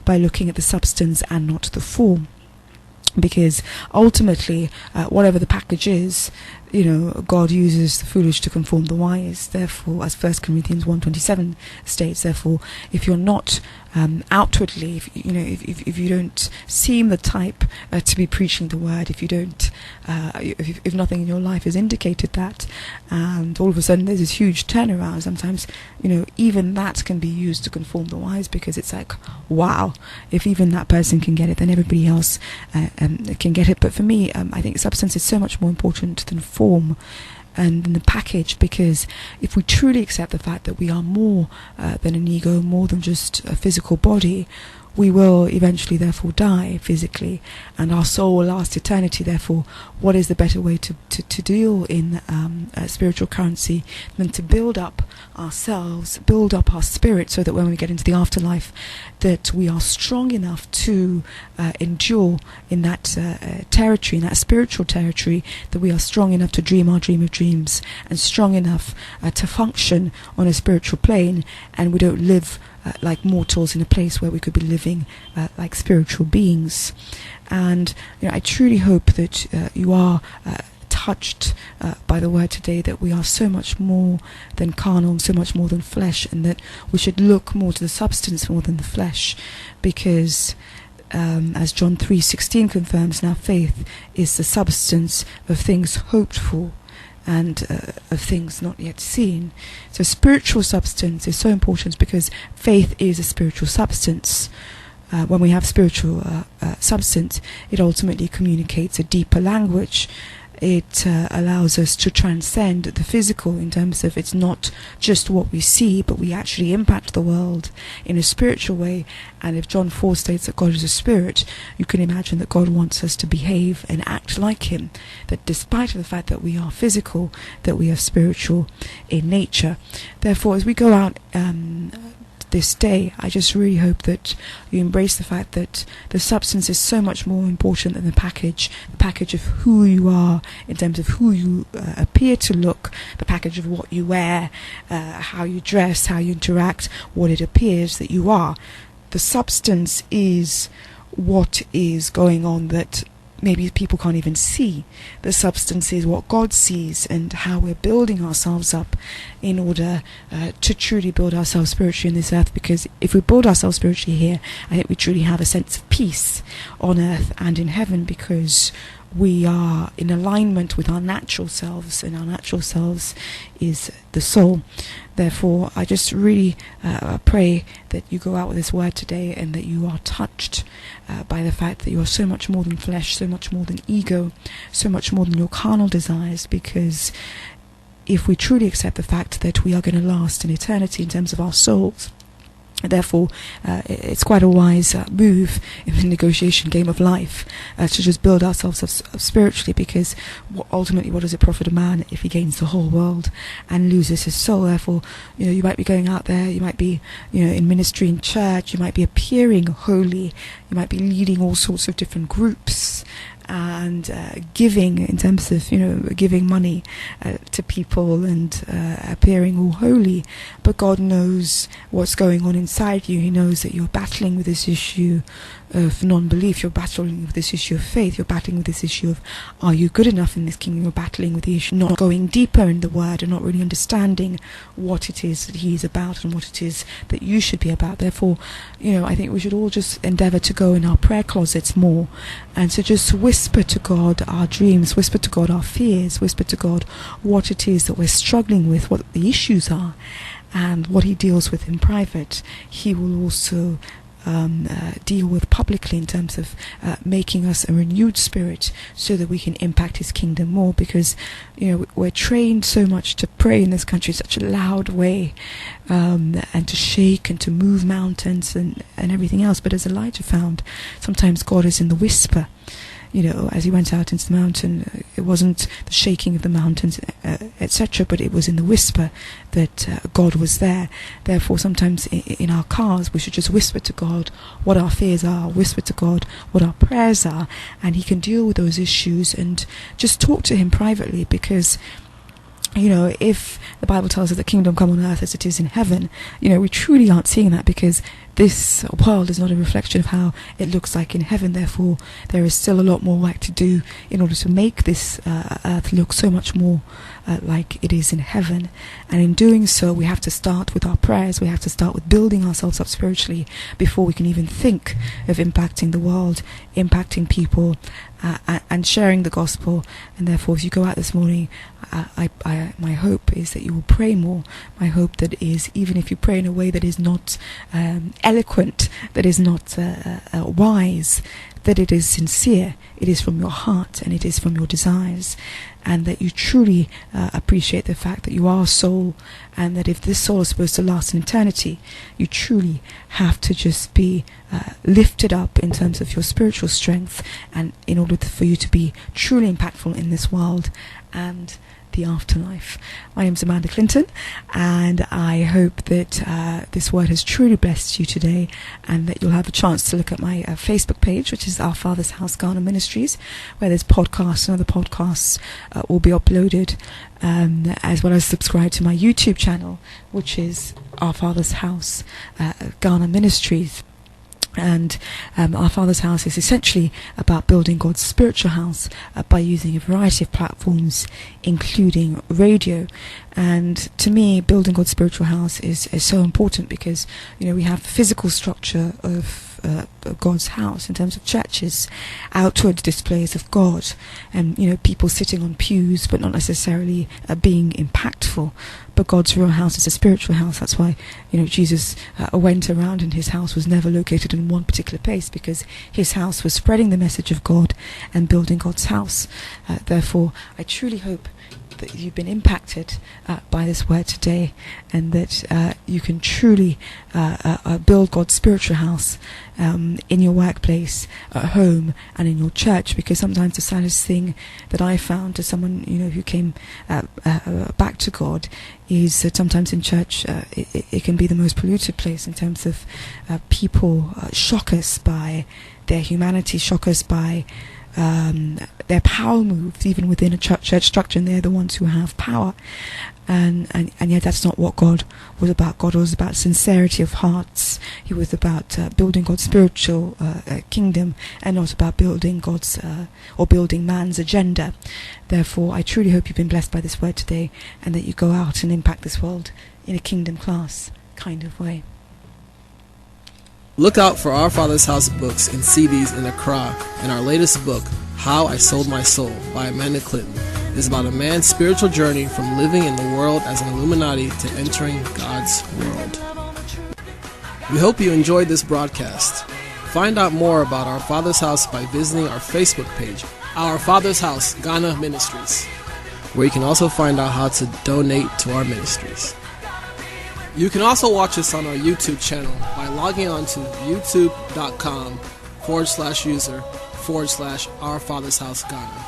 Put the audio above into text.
by looking at the substance and not the form. Because ultimately, whatever the package is, God uses the foolish to conform the wise. Therefore, as 1 Corinthians 1:27 states, therefore, if you're not outwardly, if you don't seem the type to be preaching the word, if you don't, if nothing in your life has indicated that, and all of a sudden there's this huge turnaround, sometimes, even that can be used to conform the wise, because it's like, wow, if even that person can get it, then everybody else can get it. But for me, I think substance is so much more important than form and in the package, because if we truly accept the fact that we are more than an ego, more than just a physical body, we will eventually therefore die physically, and our soul will last eternity. Therefore, what is the better way to deal in spiritual currency than to build up ourselves, build up our spirit, so that when we get into the afterlife, that we are strong enough to endure in that territory, in that spiritual territory, that we are strong enough to dream our dream of dreams, and strong enough to function on a spiritual plane, and we don't live like mortals in a place where we could be living like spiritual beings. And I truly hope that you are touched by the word today, that we are so much more than carnal, so much more than flesh, and that we should look more to the substance more than the flesh, because as John 3:16 confirms, now faith is the substance of things hoped for, and of things not yet seen. So spiritual substance is so important, because faith is a spiritual substance. When we have spiritual substance, it ultimately communicates a deeper language. It allows us to transcend the physical, in terms of it's not just what we see, but we actually impact the world in a spiritual way. And if John 4 states that God is a spirit, you can imagine that God wants us to behave and act like him, that despite the fact that we are physical, that we are spiritual in nature. Therefore, as we go out this day, I just really hope that you embrace the fact that the substance is so much more important than the package of who you are, in terms of who you appear to look, the package of what you wear, how you dress, how you interact, what it appears that you are. The substance is what is going on that maybe people can't even see. The substance is what God sees, and how we're building ourselves up in order to truly build ourselves spiritually in this earth. Because if we build ourselves spiritually here, I think we truly have a sense of peace on earth and in heaven, because we are in alignment with our natural selves, and our natural selves is the soul. Therefore, I just really pray that you go out with this word today, and that you are touched by the fact that you are so much more than flesh, so much more than ego, so much more than your carnal desires. Because if we truly accept the fact that we are going to last in eternity in terms of our souls, therefore, it's quite a wise move in the negotiation game of life to just build ourselves up spiritually, because ultimately, what does it profit a man if he gains the whole world and loses his soul? Therefore, you might be going out there, you might be, in ministry in church, you might be appearing holy, you might be leading all sorts of different groups, and giving, in terms of giving money to people, and appearing all holy. But God knows what's going on inside you. He knows that you're battling with this issue of non-belief, you're battling with this issue of faith, you're battling with this issue of, are you good enough in this kingdom? You're battling with the issue of not going deeper in the word, and not really understanding what it is that he is about, and what it is that you should be about. Therefore, I think we should all just endeavor to go in our prayer closets more, and to just whisper to God our dreams, whisper to God our fears, whisper to God what it is that we're struggling with, what the issues are, and what he deals with in private, he will also deal with publicly, in terms of making us a renewed spirit, so that we can impact his kingdom more. Because we're trained so much to pray in this country in such a loud way, and to shake and to move mountains and everything else. But as Elijah found, sometimes God is in the whisper. As he went out into the mountain, it wasn't the shaking of the mountains, etc., but it was in the whisper that God was there. Therefore, sometimes in our cars, we should just whisper to God what our fears are, whisper to God what our prayers are, and he can deal with those issues, and just talk to him privately. Because if the Bible tells us the kingdom come on earth as it is in heaven, we truly aren't seeing that, because this world is not a reflection of how it looks like in heaven. Therefore, there is still a lot more work to do in order to make this earth look so much more like it is in heaven. And in doing so, we have to start with our prayers. We have to start with building ourselves up spiritually before we can even think of impacting the world, impacting people, and sharing the gospel. And therefore, as you go out this morning, my hope is that you will pray more. My hope that is, even if you pray in a way that is not eloquent, that is not wise, that it is sincere, it is from your heart, and it is from your desires, and that you truly appreciate the fact that you are a soul, and that if this soul is supposed to last in eternity, you truly have to just be lifted up in terms of your spiritual strength, and in order for you to be truly impactful in this world and the afterlife. My name is Amanda Clinton, and I hope that this word has truly blessed you today, and that you'll have a chance to look at my Facebook page, which is Our Father's House Ghana Ministries, where there's podcasts and other podcasts will be uploaded, as well as subscribe to my YouTube channel, which is Our Father's House Ghana Ministries. And Our Father's House is essentially about building God's spiritual house by using a variety of platforms, including radio. And to me, building God's spiritual house is so important, because we have the physical structure of God's house in terms of churches, outward displays of God, and people sitting on pews but not necessarily being impactful. But God's real house is a spiritual house. That's why Jesus went around, and his house was never located in one particular place, because his house was spreading the message of God and building God's house. Therefore, I truly hope that you've been impacted by this word today, and that you can truly build God's spiritual house in your workplace, at home, and in your church. Because sometimes the saddest thing that I found, as someone who came back to God, is that sometimes in church it can be the most polluted place in terms of people shock us by their humanity, shock us by their power moves, even within a church structure, and they're the ones who have power. And yet that's not what God was about. God was about sincerity of hearts. He was about building God's spiritual kingdom, and not about building God's or building man's agenda. Therefore, I truly hope you've been blessed by this word today, and that you go out and impact this world in a kingdom class kind of way. Look out for Our Father's House books and CDs in Accra, and our latest book, How I Sold My Soul by Amanda Clinton, is about a man's spiritual journey from living in the world as an Illuminati to entering God's world. We hope you enjoyed this broadcast. Find out more about Our Father's House by visiting our Facebook page, Our Father's House Ghana Ministries, where you can also find out how to donate to our ministries. You can also watch us on our YouTube channel by logging on to youtube.com/user/Our Father's House Ghana.